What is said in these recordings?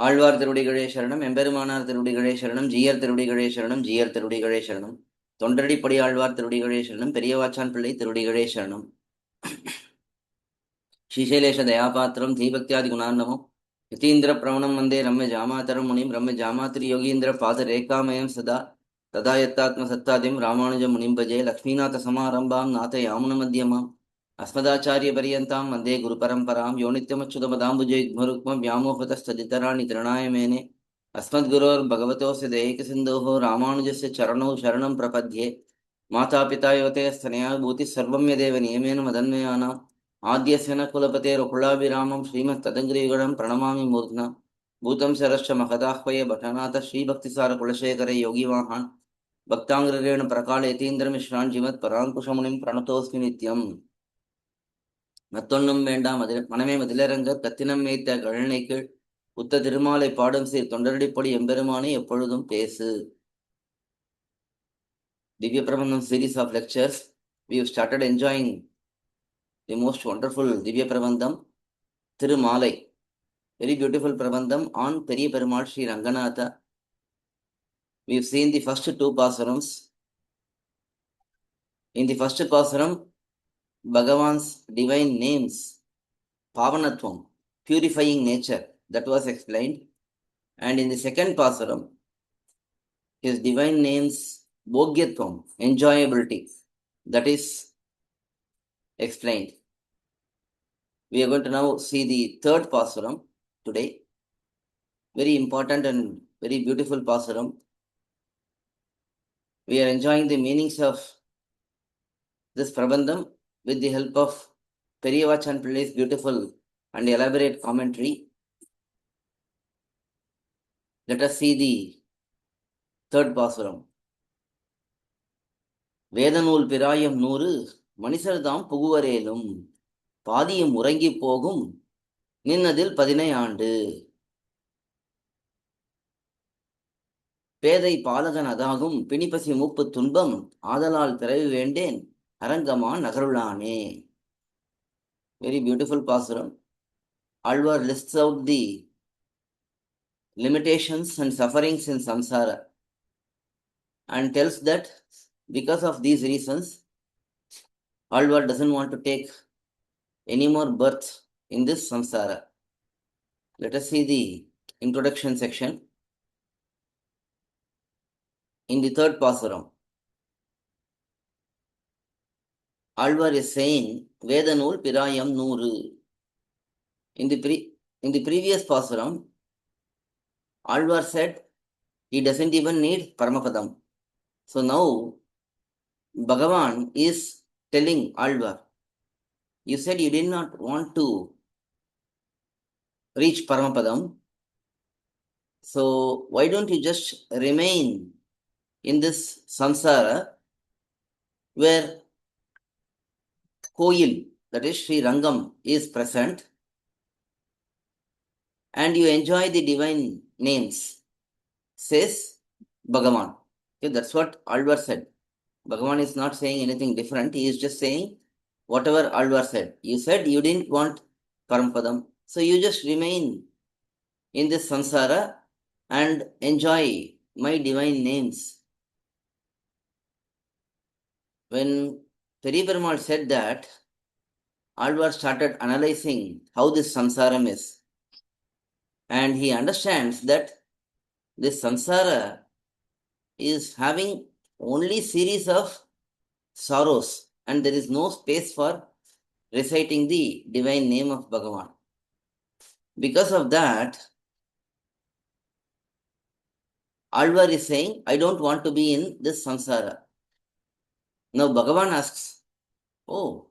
ஆழ்வார் திருவடிகளே சரணம், எம்பெருமானார் திருவடிகளே சரணம், ஜீயர் திருவடிகளே சரணம், ஜீயர் திருவடிகளே சரணம், தொண்டடிப்படி ஆழ்வார் திருவடிகளே சரணம், பெரியவாச்சான் பிள்ளை திருவடிகளே சரணம். ஸ்ரீசைலேஷ தயாபாத்திரம் தீபக்தியாதி குணார்ணவம் யதீந்திர பிரவணம் வந்தே ரம்ய ஜாமாதரம் முனிம் ரம்ய ஜாமாத்திரி யோகீந்திர பாத ரேகாமயம் சதா ததா யத்தாத்ம சத்தாதிம் ராமானுஜ முனிம் பஜே லக்ஷ்மீநாத சமாரம்பாம் நாத யாமுன மத்தியமாம் அஸ்மதாச்சாரிய பரியந்தாம் வந்தே குரு பரம்பராம் யோ நித்யமச்சுதபதாம்புஜை யுக்மருக்மம் व्यामोहतस्तदितराणि तृणाय मेने अस्मद्गुरोर्भगवतोऽस्य दैकसिन्धोः रामानुजस्य चरणौ शरणं प्रपद्ये मातापिता योतयस्तनया भूतिः सर्वं यदेव नियमेन मदन्वयानाम् आद्यस्य न कुलपतेरुकुलाभिरामं श्रीमत्तदङ्ग्रियुगलं प्रणमामि मूर्ध्ना भूतं शरश्च महदाह्वये भटनाथ श्रीभक्तिसारकुलशेखर योगिवाहान् भक्ताङ्ग्रेण प्रकालयतीन्द्रमिश्रान् श्रीमत्पराङ्कुशमुनिं प्रणतोऽस्मि नित्यम्. மத்தொன்னும் வேண்டாம் மனமே மதிலரங்க கத்தினம் மேய்த்த கழனைக்கு உத்த திருமாலை பாடும் சீர் தொண்டரடிப்படி எம்பெருமானே எப்பொழுதும் பேசு. Divyaprabandham series of lectures. We have started enjoying the most wonderful Divyaprabandham, thirumAlai, very beautiful Prabandham on Periya Perumal Sri Ranganatha. We have seen the first two pasurams. In the first pasuram, Bhagavan's divine names, Pavanatvam, purifying nature, that was explained. And in the second pasuram, his divine names, Bhogyatvam, enjoyability, that is explained. We are going to now see the third pasuram today. Very important and very beautiful pasuram. We are enjoying the meanings of this Prabandham with the help of Periyavachan Pillai's beautiful and elaborate commentary. Let us see the third pasuram. வேதநூல் பிராயம் 100 மனிதர்தாம் புகுவரேலும் பாதியும் உறங்கி போகும் நின்னதில் 15 ஆண்டு. பேதை பாலகன் அதாகும் பிணிப்பசி மூப்பு துன்பம் ஆதலால் பிறவி வேண்டேன் அரங்கமா நகருளானே. Very beautiful pasuram. Alvar lists out the limitations and sufferings in samsara and tells that because of these reasons, Alvar doesn't want to take any more birth in this samsara. Let us see the introduction section. In the third pasuram, Alvar is saying, Vedanul Pirayam Nuru. In the previous pasuram, Alvar said he doesn't even need Paramapadam. So now, Bhagavan is telling Alvar, you said you did not want to reach Paramapadam. So why don't you just remain in this samsara where Koil, that is Sri Rangam, is present and you enjoy the divine names, says Bhagavan. Okay, that's what Alvar said. Bhagavan is not saying anything different. He is just saying whatever Alvar said. You said you didn't want Paramadam, so you just remain in this samsara and enjoy my divine names. When Periperumal said that, Alvar started analyzing how this samsaram is. And he understands that this samsara is having only series of sorrows and there is no space for reciting the divine name of Bhagavan. Because of that, Alvar is saying, I don't want to be in this samsara. Now Bhagavan asks, oh,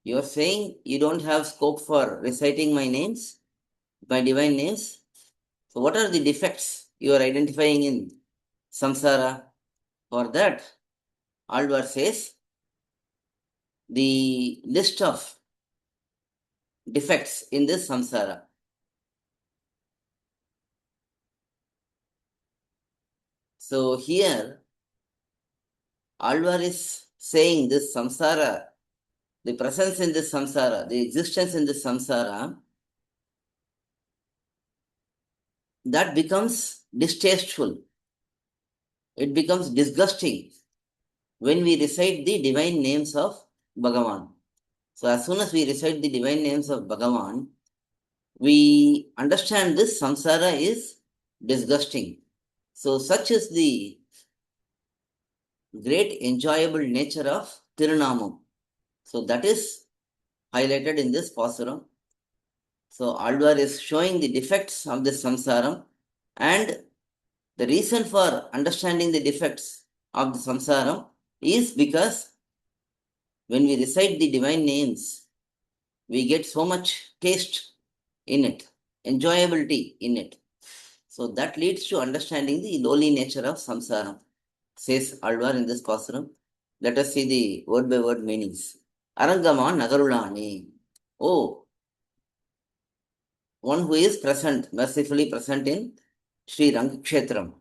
you are saying you don't have scope for reciting my names, my divine names? So what are the defects you are identifying in samsara? For that, Alvar says, the list of defects in this samsara. So here, Alvar is saying this samsara, the presence in this samsara, the existence in this samsara that becomes distasteful. It becomes disgusting when we recite the divine names of Bhagavan. So as soon as we recite the divine names of Bhagavan, we understand this samsara is disgusting. So such is the great enjoyable nature of Tirunamam. So that is highlighted in this pasuram. So Alvar is showing the defects of this samsaram, and the reason for understanding the defects of the samsaram is because when we recite the divine names, we get so much taste in it, enjoyability in it. So that leads to understanding the lowly nature of samsara, says Alvar in this pasuram. Let us see the word by word meanings. Arangama Nagarulani. Oh, one who is present, mercifully present in Sri Rangakshetram.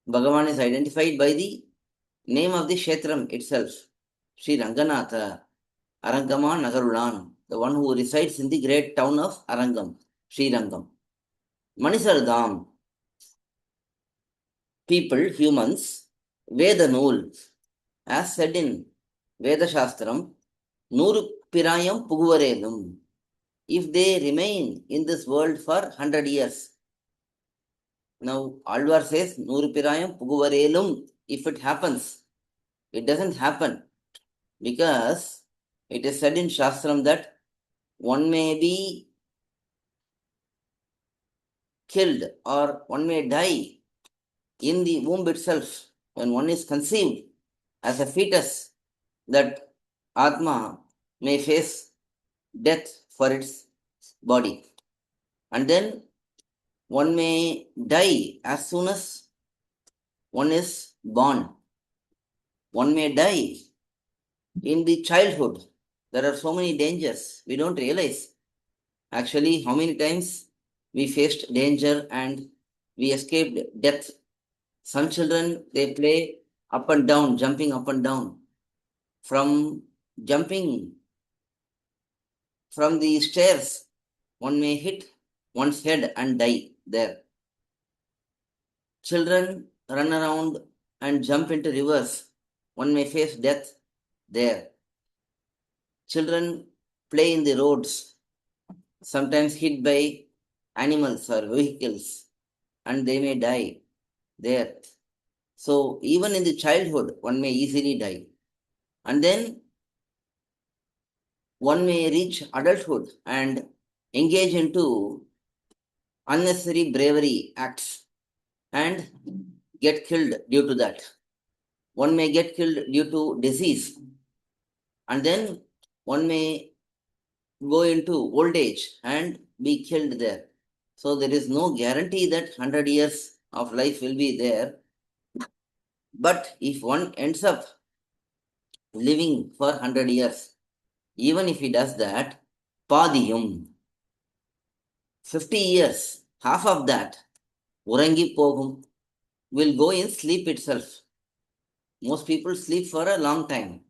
Bhagavan is identified by the name of the Kshetram itself, Sri Ranganatha, Arangama Nagarulan, the one who resides in the great town of Arangam, Sri Rangam. Manisardham, people, humans, Veda Nool, as said in Veda Shastram, Nuru Pirayam Puguvarelum. If they remain in this world for 100 years, now Alvar says, Nuru Pirayam Puguvarelum, if it happens, it doesn't happen because it is said in Shastram that one may be killed or one may die in the womb itself when one is conceived as a fetus, that Atma may face death for its body. And then one may die as soon as one is born. One may die in the childhood. There are so many dangers. We don't realize actually how many times we faced danger and we escaped death. Some children, they play up and down, jumping up and down. From jumping from the stairs, one may hit one's head and die there. Children run around and jump into rivers. One may face death there. Children play in the roads, sometimes hit by animals or vehicles, and they may die there. So even in the childhood, one may easily die. And then one may reach adulthood and engage into unnecessary bravery acts and get killed due to that. One may get killed due to disease, and then one may go into old age and be killed there. So there is no guarantee that 100 years of life will be there. But if one ends up living for 100 years, even if he does that, Padiyum, 50 years, half of that, Urangi Pogum, will go in sleep itself. Most people sleep for a long time.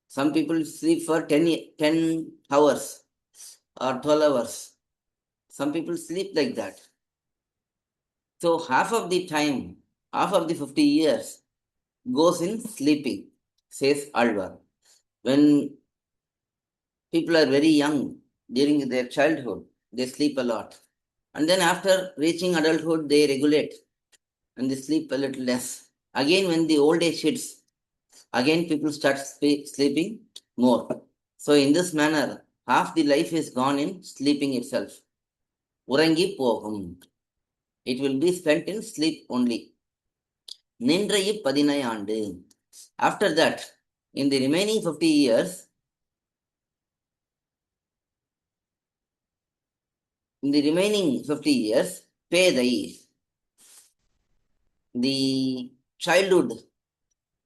Some people sleep for 10 hours or 12 hours. Some people sleep like that. So half of the time, half of the 50 years goes in sleeping, says Alvar. When people are very young, during their childhood, they sleep a lot. And then after reaching adulthood, they regulate and they sleep a little less. Again, when the old age hits, again people start sleeping more. So in this manner, half the life is gone in sleeping itself. Urangi pogum. It will be spent in sleep only. Nindrayi padinayandu. After that, in the remaining 50 years, Pedai, the childhood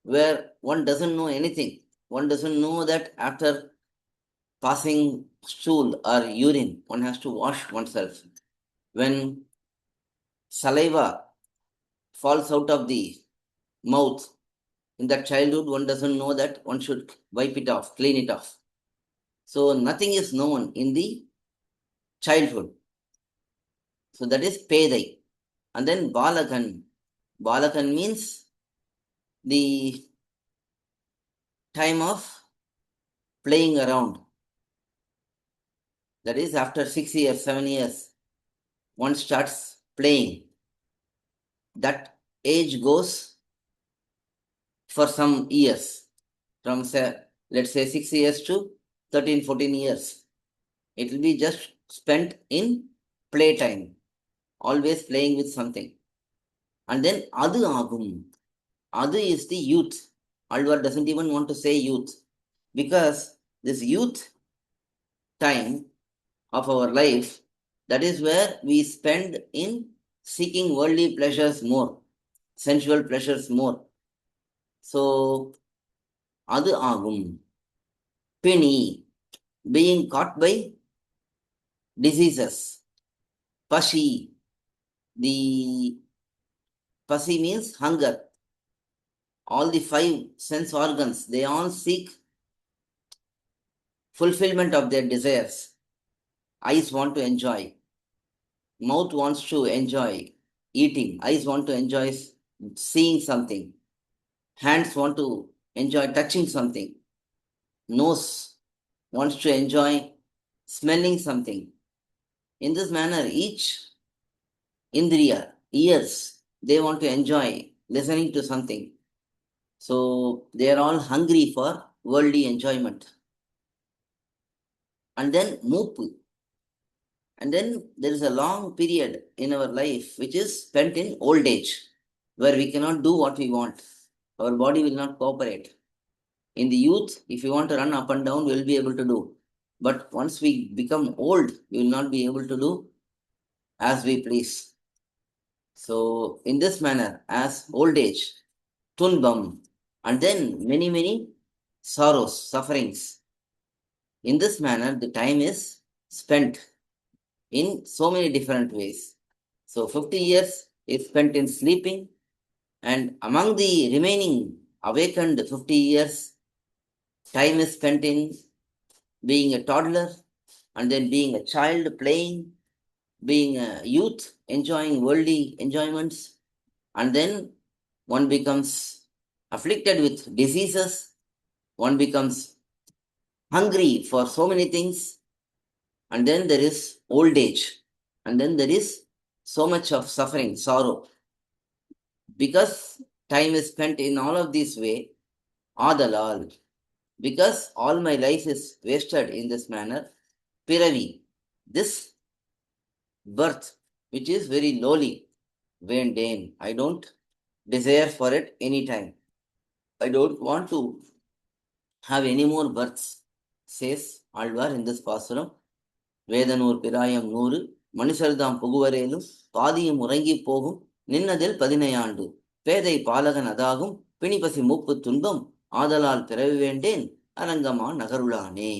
where one doesn't know anything, one doesn't know that after passing stool or urine, one has to wash oneself. When saliva falls out of the mouth, in that childhood, one doesn't know that one should wipe it off, clean it off. So nothing is known in the childhood. So that is Pedai. And then Balakan. Balakan means the time of playing around. That is, after 6 years, 7 years, one starts playing. That age goes for some years, from say, let's say 6 years to 13, 14 years. It will be just spent in playtime, always playing with something. And then Adu Agum. Adu is the youth. Alvar doesn't even want to say youth, because this youth time of our life, that is where we spend in seeking worldly pleasures more, sensual pleasures more. So, Adu Agum. Pini, being caught by diseases. Pashi, the Pasi means hunger. All the 5 sense organs, they all seek fulfillment of their desires. Eyes want to enjoy. Mouth wants to enjoy eating. Eyes want to enjoy seeing something. Hands want to enjoy touching something. Nose wants to enjoy smelling something. In this manner, each indriya, ears, they want to enjoy listening to something. So they are all hungry for worldly enjoyment. And then Mupu. And then there is a long period in our life which is spent in old age, where we cannot do what we want. Our body will not cooperate. In the youth, if you want to run up and down, we will be able to do. But once we become old, we will not be able to do as we please. So, in this manner, as old age, tunbam, and then many, many sorrows, sufferings. In this manner, the time is spent in so many different ways. So 50 years is spent in sleeping, and among the remaining awakened 50 years, time is spent in being a toddler, and then being a child playing, being a youth enjoying worldly enjoyments, and then one becomes afflicted with diseases, one becomes hungry for so many things, and then there is old age, and then there is so much of suffering, sorrow. Because time is spent in all of this way, adalal, because all my life is wasted in this manner, piravi, this birth, which is very lowly, vain, I don't desire for it any time. I don't want to have any more births, says Alvar in this pasuram. வேதனூர் பிராயம் 100 மனுஷர்தாம் புகுவரேலும் பாதியும் உறங்கி போகும் நின்னதில் 15 பேதை பாலகன் அதாகும் பிணிபசி மூப்பு துன்பம் ஆதலால் பிறவி வேண்டேன் அரங்கமா நகருளானே.